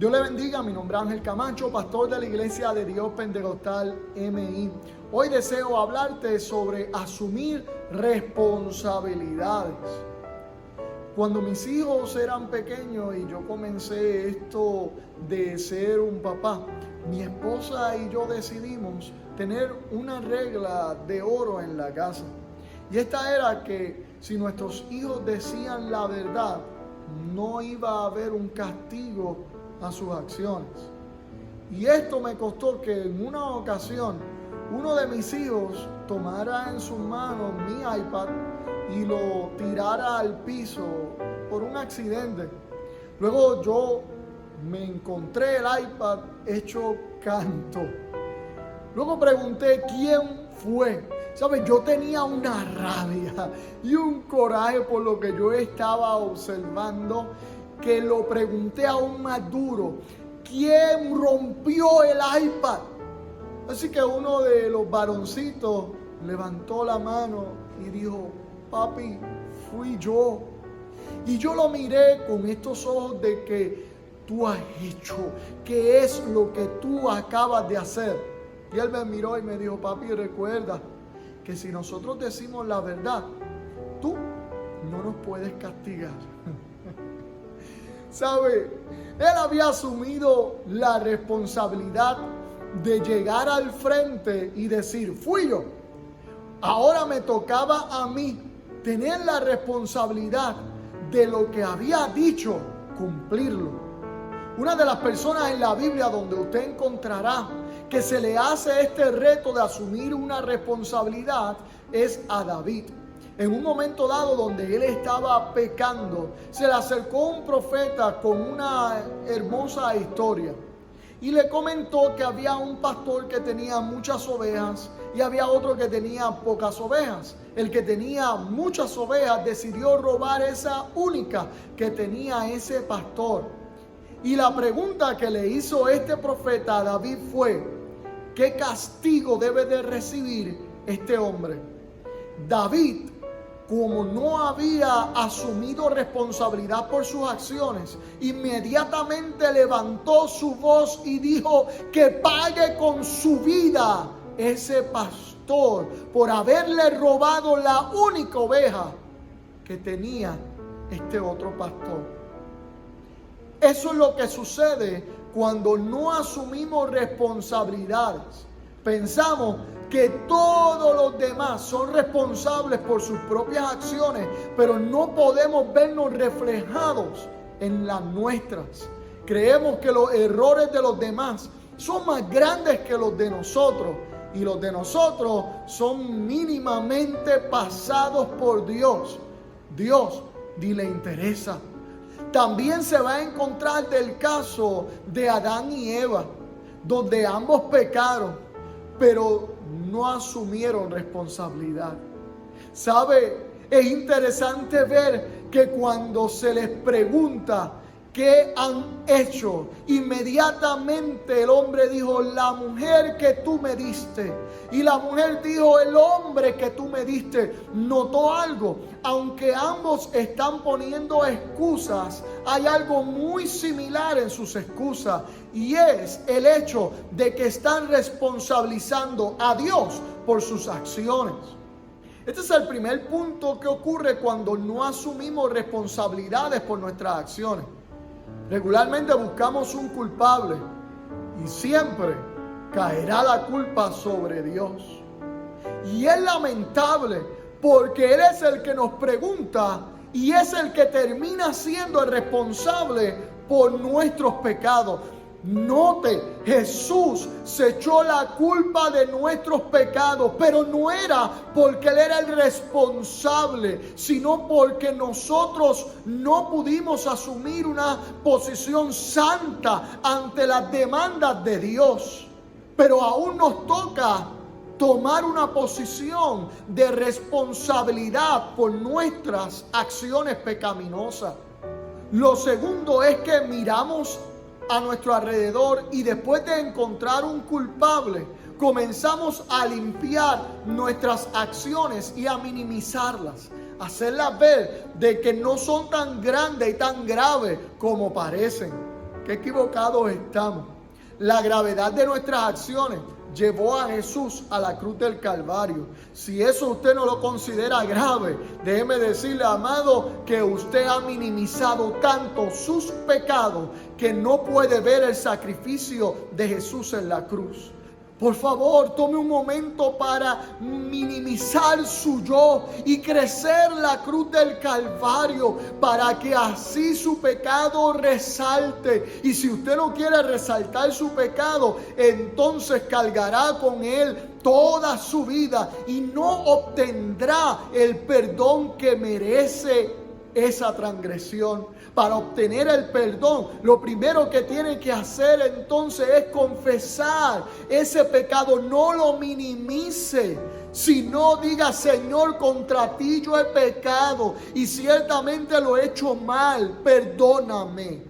Dios le bendiga, mi nombre es Ángel Camacho, pastor de la Iglesia de Dios Pentecostal MI. Hoy deseo hablarte sobre asumir responsabilidades. Cuando mis hijos eran pequeños y yo comencé esto de ser un papá, mi esposa y yo decidimos tener una regla de oro en la casa. Y esta era que si nuestros hijos decían la verdad, no iba a haber un castigo a sus acciones. Y esto me costó que en una ocasión uno de mis hijos tomara en sus manos mi iPad y lo tirara al piso por un accidente. Luego yo me encontré el iPad hecho canto. Luego pregunté quién fue. ¿Sabes? Yo tenía una rabia y un coraje por lo que yo estaba observando, que lo pregunté aún más duro. ¿Quién rompió el iPad? Así que uno de los varoncitos levantó la mano y dijo: papi, fui yo. Y yo lo miré con estos ojos de que tú has hecho, ¿qué es lo que tú acabas de hacer? Y él me miró y me dijo: papi, recuerda que si nosotros decimos la verdad, tú no nos puedes castigar. ¿Sabe? Él había asumido la responsabilidad de llegar al frente y decir: fui yo. Ahora me tocaba a mí tener la responsabilidad de lo que había dicho, cumplirlo. Una de las personas en la Biblia donde usted encontrará que se le hace este reto de asumir una responsabilidad es a David. En un momento dado donde él estaba pecando, se le acercó un profeta con una hermosa historia y le comentó que había un pastor que tenía muchas ovejas y había otro que tenía pocas ovejas. El que tenía muchas ovejas decidió robar esa única que tenía ese pastor. Y la pregunta que le hizo este profeta a David fue: ¿qué castigo debe de recibir este hombre? David, como no había asumido responsabilidad por sus acciones, inmediatamente levantó su voz y dijo que pague con su vida ese pastor por haberle robado la única oveja que tenía este otro pastor. Eso es lo que sucede cuando no asumimos responsabilidades. Pensamos que todos los demás son responsables por sus propias acciones, pero no podemos vernos reflejados en las nuestras. Creemos que los errores de los demás son más grandes que los de nosotros, y los de nosotros son mínimamente pasados por Dios. Dios ni le interesa. También se va a encontrar del caso de Adán y Eva, donde ambos pecaron, pero no asumieron responsabilidad. ¿Sabe? Es interesante ver que cuando se les pregunta qué han hecho, inmediatamente el hombre dijo: la mujer que tú me diste. Y la mujer dijo: el hombre que tú me diste. Notó algo: aunque ambos están poniendo excusas, hay algo muy similar en sus excusas, y es el hecho de que están responsabilizando a Dios por sus acciones. Este es el primer punto que ocurre cuando no asumimos responsabilidades por nuestras acciones. Regularmente buscamos un culpable y siempre caerá la culpa sobre Dios. Y es lamentable porque Él es el que nos pregunta y es el que termina siendo el responsable por nuestros pecados. Note, Jesús se echó la culpa de nuestros pecados, pero no era porque Él era el responsable, sino porque nosotros no pudimos asumir una posición santa ante las demandas de Dios. Pero aún nos toca tomar una posición de responsabilidad por nuestras acciones pecaminosas. Lo segundo es que miramos a nuestro alrededor y después de encontrar un culpable, comenzamos a limpiar nuestras acciones y a minimizarlas, hacerlas ver de que no son tan grandes y tan graves como parecen. qué equivocados estamos. La gravedad de nuestras acciones llevó a Jesús a la cruz del Calvario. Si eso usted no lo considera grave, déjeme decirle, amado, que usted ha minimizado tanto sus pecados que no puede ver el sacrificio de Jesús en la cruz. Por favor, tome un momento para minimizar su yo y crecer la cruz del Calvario para que así su pecado resalte. Y si usted no quiere resaltar su pecado, entonces cargará con él toda su vida y no obtendrá el perdón que merece esa transgresión. Para obtener el perdón, lo primero que tiene que hacer entonces es confesar ese pecado. No lo minimice, sino diga: Señor, contra ti yo he pecado y ciertamente lo he hecho mal, perdóname.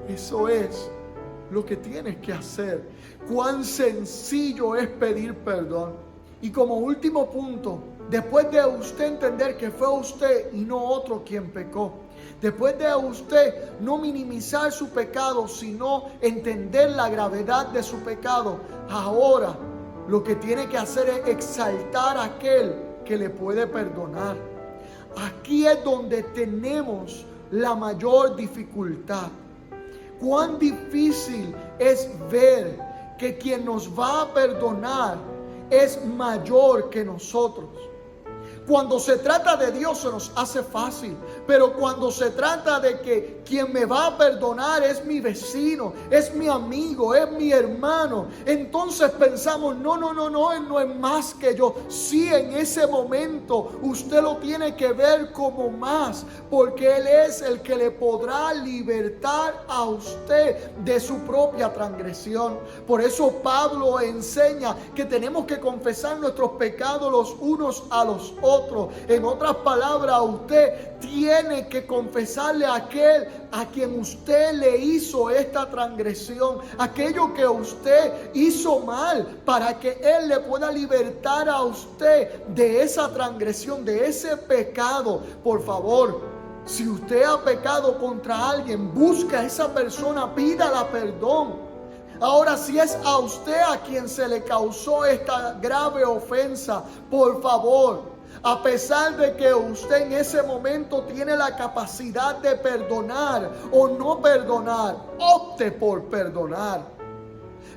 Eso es lo que tienes que hacer. Cuán sencillo es pedir perdón. Y como último punto, después de usted entender que fue usted y no otro quien pecó, después de usted no minimizar su pecado, sino entender la gravedad de su pecado, ahora lo que tiene que hacer es exaltar a aquel que le puede perdonar. Aquí es donde tenemos la mayor dificultad. Cuán difícil es ver que quien nos va a perdonar es mayor que nosotros. Cuando se trata de Dios se nos hace fácil, pero cuando se trata de que quien me va a perdonar es mi vecino, es mi amigo, es mi hermano, entonces pensamos, no, él no es más que yo. Sí, en ese momento usted lo tiene que ver como más, porque Él es el que le podrá libertar a usted de su propia transgresión. Por eso Pablo enseña que tenemos que confesar nuestros pecados los unos a los otros. En otras palabras, usted tiene que confesarle a aquel a quien usted le hizo esta transgresión, aquello que usted hizo mal, para que Él le pueda libertar a usted de esa transgresión, de ese pecado. Por favor, si usted ha pecado contra alguien, busca a esa persona, pídala perdón. Ahora, si es a usted a quien se le causó esta grave ofensa, por favor, a pesar de que usted en ese momento tiene la capacidad de perdonar o no perdonar, opte por perdonar.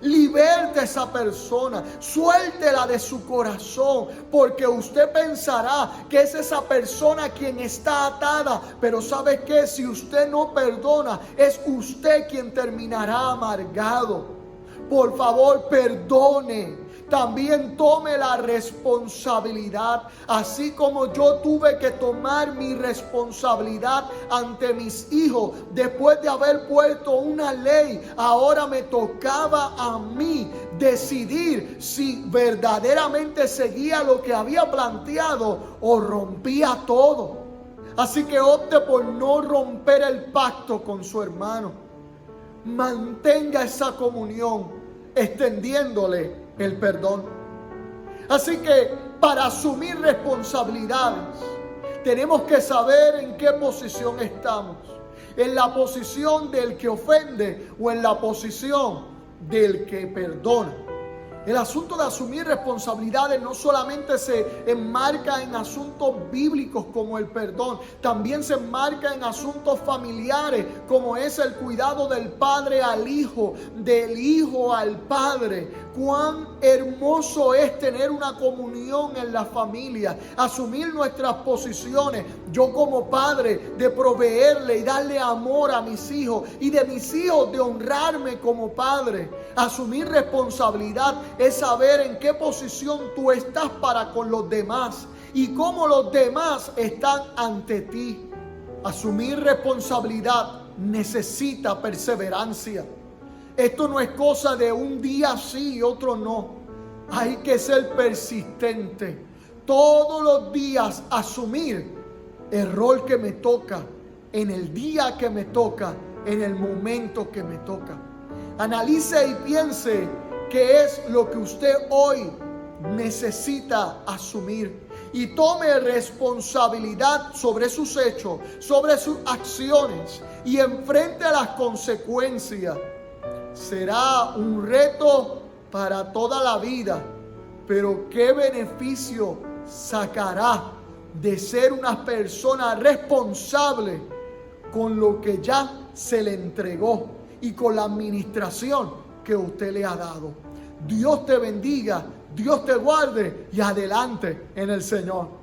Liberte a esa persona, suéltela de su corazón, porque usted pensará que es esa persona quien está atada, pero ¿sabe qué? Si usted no perdona, es usted quien terminará amargado. Por favor, perdone. También tome la responsabilidad, así como yo tuve que tomar mi responsabilidad ante mis hijos. Después de haber puesto una ley, ahora me tocaba a mí decidir si verdaderamente seguía lo que había planteado o rompía todo. Así que opte por no romper el pacto con su hermano. Mantenga esa comunión, extendiéndole el perdón. Así que para asumir responsabilidades tenemos que saber en qué posición estamos. En la posición del que ofende o en la posición del que perdona. El asunto de asumir responsabilidades no solamente se enmarca en asuntos bíblicos como el perdón, también se enmarca en asuntos familiares como es el cuidado del padre al hijo, del hijo al padre. Cuán hermoso es tener una comunión en la familia, asumir nuestras posiciones. Yo como padre de proveerle y darle amor a mis hijos y de mis hijos de honrarme como padre. Asumir responsabilidad es saber en qué posición tú estás para con los demás y cómo los demás están ante ti. Asumir responsabilidad necesita perseverancia. Esto no es cosa de un día sí y otro no. Hay que ser persistente. Todos los días asumir el rol que me toca, en el día que me toca, en el momento que me toca. Analice y piense qué es lo que usted hoy necesita asumir. y tome responsabilidad sobre sus hechos, sobre sus acciones y enfrente las consecuencias, será un reto para toda la vida. Pero ¿qué beneficio sacará de ser una persona responsable con lo que ya se le entregó y con la administración que usted le ha dado? Dios te bendiga, Dios te guarde y adelante en el Señor.